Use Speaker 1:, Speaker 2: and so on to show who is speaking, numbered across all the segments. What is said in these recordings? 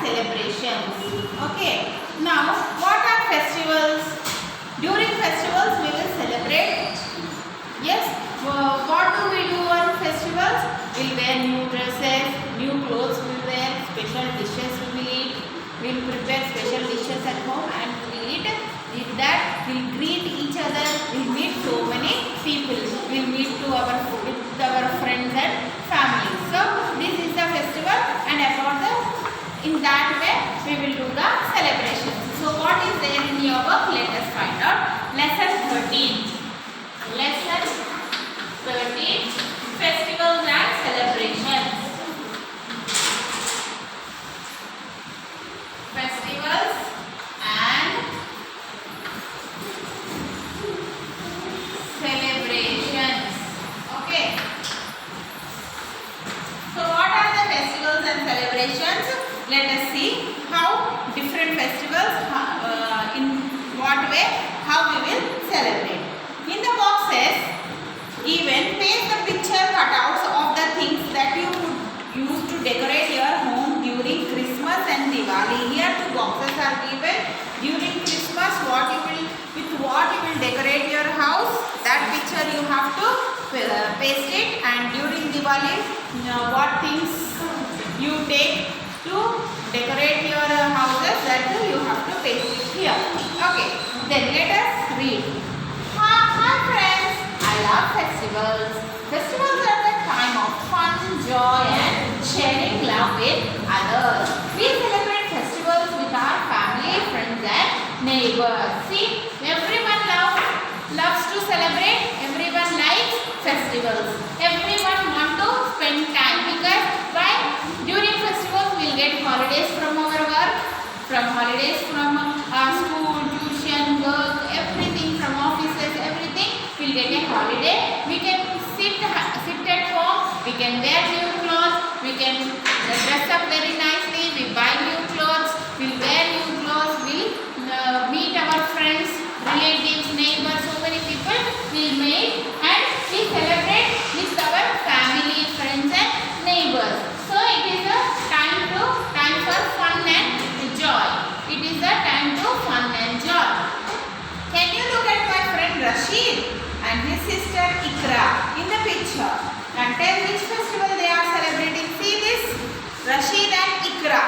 Speaker 1: celebrations. Okay. Now, what are festivals? During festivals, we will celebrate. Yes. What do we do on festivals? We'll wear new dresses, new clothes. We'll wear special dishes. We will eat. We'll prepare special dishes at home and we'll eat. With that, we'll greet each other. We'll meet so many people. We'll meet with our friends and family. So this is the festival, and in that way we will do the celebrations. So what is there in your book? Let us find out. Lesson 13. Lesson 13. Festivals and celebrations. Festivals and celebrations. Okay. So what are the festivals and celebrations? Let us see how different festivals, in what way, how we will celebrate. In the boxes, even paste the picture cutouts of the things that you would use to decorate your home during Christmas and Diwali. Here two boxes are given. During Christmas, with what you will decorate your house, that picture you have to paste it, and during Diwali, what things you take to decorate your houses, that too you have to paste it here. Okay, then let us read. Hi friends, I love festivals. Festivals are the time of fun, joy and sharing love with others. We celebrate festivals with our family, friends and neighbors. See, everyone loves to celebrate. Everyone likes festivals. Everyone wants to spend time, because why? During festivals we will get holidays from our work, holidays from our school, tuition, work, everything, from offices, everything. We will get a holiday. We can sit at home. We can wear new clothes. We can dress up very nicely. We buy new clothes. We will wear new clothes. We will meet our friends, relatives, neighbors, so many people we meet, and we celebrate with our family, friends and neighbors. So it is a time for fun and joy. It is a time to fun and joy. Can you look at my friend Rashid and his sister Ikra in the picture and tell which festival they are celebrating? See this, Rashid and Ikra.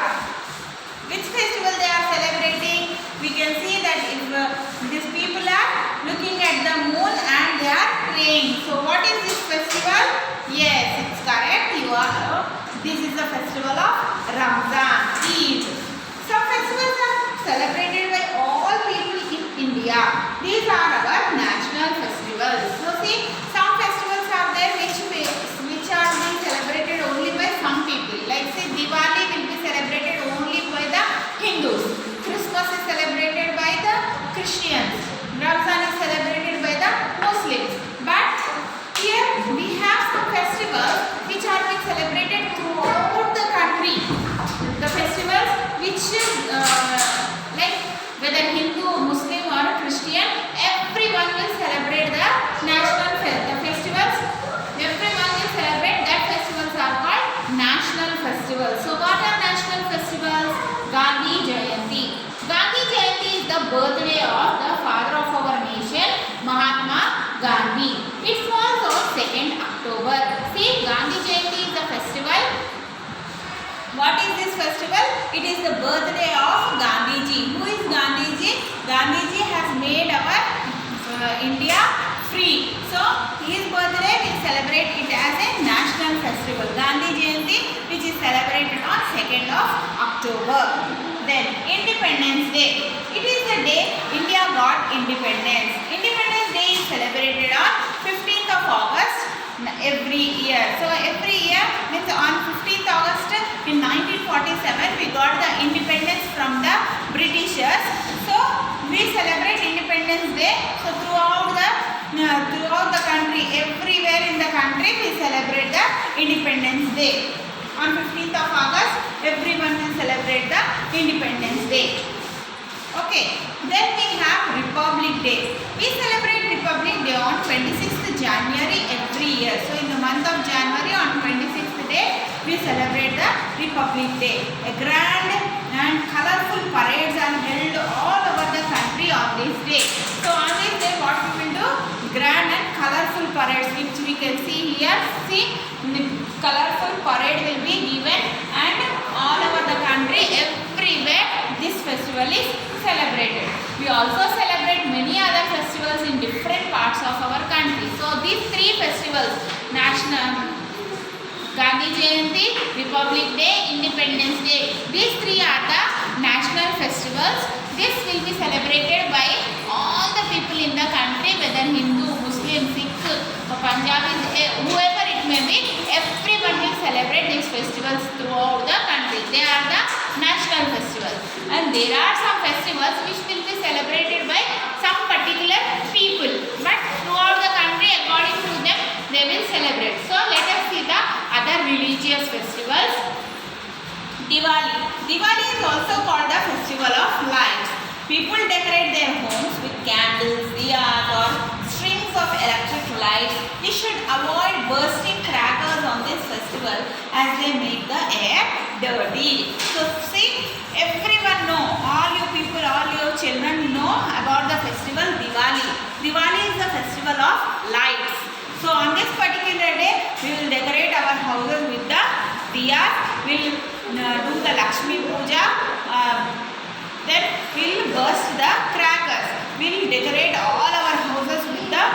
Speaker 1: Which festival they are celebrating? We can see that if these people are looking at the moon and they are praying. So what is this festival? Yes, it's correct. This is the festival of Ramzan, Eid. Some festivals are celebrated by all people in India. These are our national festivals. So see, some festivals are there which are being celebrated only by some people. Like say Diwali will be celebrated only by the Hindus. Christmas is celebrated by the Christians. Ramzan is celebrated by the Muslims. But here we have some festivals which are being celebrated throughout the country. The festivals which like whether Hindu, Muslim or Christian, everyone will celebrate the festivals. Everyone will celebrate. That festivals are called national festivals. So what are national festivals? Gandhi Jayanti. Gandhi Jayanti is the birthday of the father of our nation, Mahatma Gandhi. It falls on 2nd October. See, Gandhi Jayanti is the festival. What is this festival? It is the birthday of Gandhiji. Who is Gandhiji? Gandhiji has made our India free. So his birthday we celebrate it as a national festival, Gandhi Jayanti, which is celebrated on 2nd of October. Then Independence Day. It is the day India got independence. Independence Day is celebrated on 15th of August every year. So every year means on 15th August in 1947 we got the independence from the Britishers. So we celebrate Independence Day. So throughout the country, everywhere in the country we celebrate the Independence Day. On 15th of August, everyone will celebrate the Independence Day. Okay, then we have Republic Day. We celebrate Republic Day on 26th January every year. So in the month of January on 26th day, we celebrate the Republic Day. A grand and colorful parades are held all over the country on this day. So on this day what we will do? Grand and colorful parades, which we can see here. See, colorful parade will be given and all over the country, everywhere this festival is celebrated. We also celebrate many other festivals in different parts of our country. So these three festivals, National Gandhi Jayanti, Republic Day, Independence Day, these three are the national festivals. This will be celebrated by all the people in the country, whether Hindu, Muslim, Sikh, Punjabi, whoever it may be, everyone will celebrate these festivals throughout the country. They are the national festivals. And there are some festivals which will be celebrated by some particular people, but throughout the country, according to them, they will celebrate. So let us see the other religious festivals. Diwali. Diwali is also called the festival of lights. People decorate their homes with candles, diyas or strings of electric lights. We should avoid bursting crackers on this festival as they make the air dirty. So see, everyone know, all you people, all your children know about the festival Diwali. Diwali is the festival of lights. So on this particular day, we will decorate our houses with the diyas. We will do the Lakshmi Puja. Then we will burst the crackers. We will decorate all our houses with the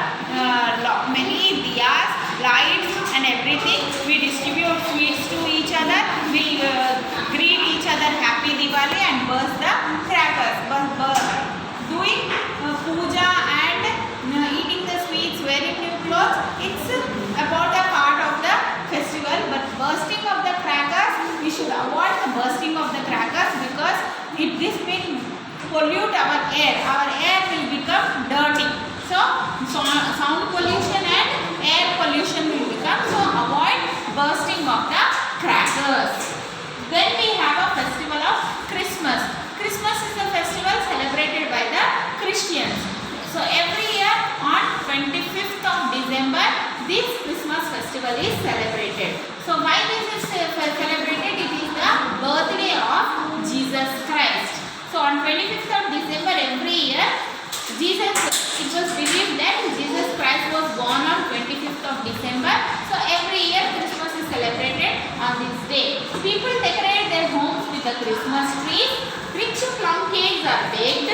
Speaker 1: many diyas, lights and everything. We distribute sweets to each other. We greet each other Happy Diwali and burst the crackers. Doing puja and eating the sweets, wearing new clothes, it's about a part of the festival. But bursting of the crackers, we should avoid the bursting of the crackers because this will pollute our air. Our air will become dirty. So sound pollution and air pollution will become. So avoid bursting of the crackers. Then we have a festival of Christmas. Christmas is a festival celebrated by the Christians. So every year on 25th of December, this Christmas festival is celebrated. So why this is celebrated? It is the birthday of Jesus Christ. So on 25th of December every year, it was believed that Jesus Christ was born on 25th of December. So every year Christmas is celebrated on this day. People decorate their homes with a Christmas tree. Rich plum cakes are baked.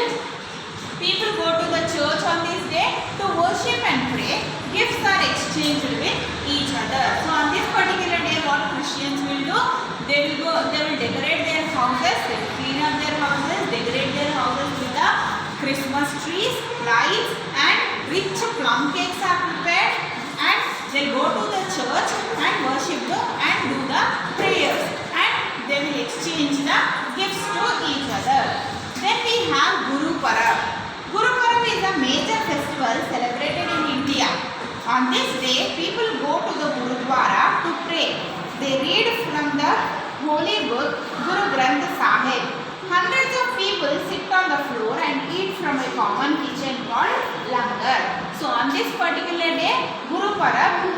Speaker 1: People go to the church on this day to worship and pray. Gifts are exchanged with each other. So on this particular day, what Christians will do? They will decorate their houses, they will clean up their houses, decorate their houses with the Christmas trees, lights and rich plum cakes are prepared, and they go to the church and worship and do the prayers, and they will exchange the gifts to each other. Then we have Guru Parab. Guru Parab is a major festival celebrated in India. On this day, people go to the Gurudwara to pray. They read from the holy book Guru Granth Sahib. Hundreds of people sit on the floor and eat from a common kitchen called langar. So on this particular day, Guru Parab,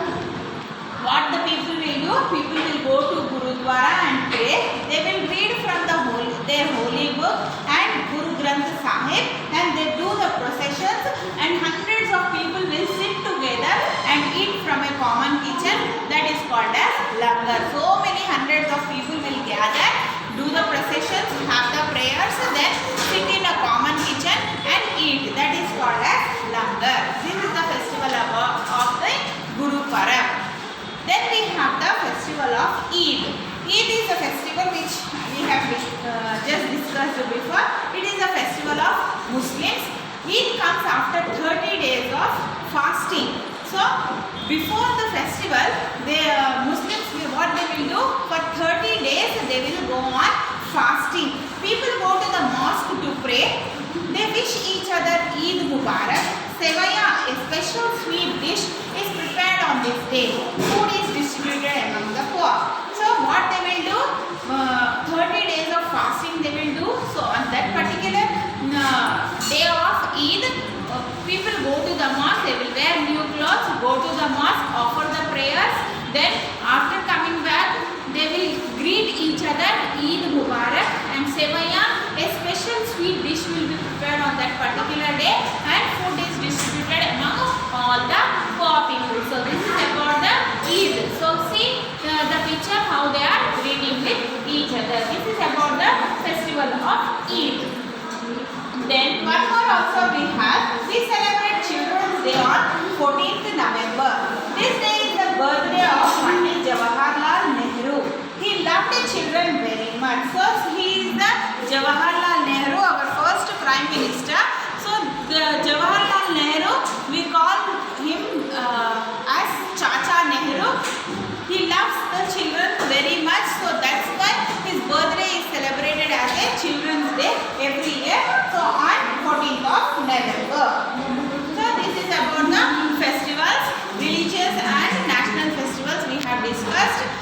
Speaker 1: what the people will do? People will go to Gurudwara and pray. They will read from their holy book and Guru Granth Sahib, and they do the processions, and hundreds of people will sit together and eat from a common kitchen that is called as langar. So many hundreds of people will gather, do the processions, have the prayers, then sit in a common kitchen and eat. That is called as langar. This is the festival of the Guru Parab. Then we have the festival of Eid. Eid is a festival which we have just discussed before. It is a festival of Muslims. Eid comes after 30 days of fasting. So before the festival, the Muslims, what they will do? For 30 days they will go on fasting. People go to the mosque to pray. They wish each other Eid Mubarak. Sevaya, a special sweet dish, is prepared on this day. Food is distributed among the poor. So what they will do? 30 days of fasting they will do. So on that particular day of Eid, people go to the mosque, they will wear new clothes, go to the mosque, offer the prayers. Then after coming back, they will greet each other Eid Mubarak, and Sevaya Then one more also we have, we celebrate Children's Day on 14th November. This day is the birthday of Pandit Jawaharlal Nehru. He loved the children very much. So he is the Jawaharlal Nehru, our first Prime Minister. So the Jawaharlal Nehru, we call him as Chacha Nehru. He loves the children very much, so that's why his birthday is celebrated as a Children's Day every year. So on 14th of November. So this is about the festivals, religious and national festivals we have discussed.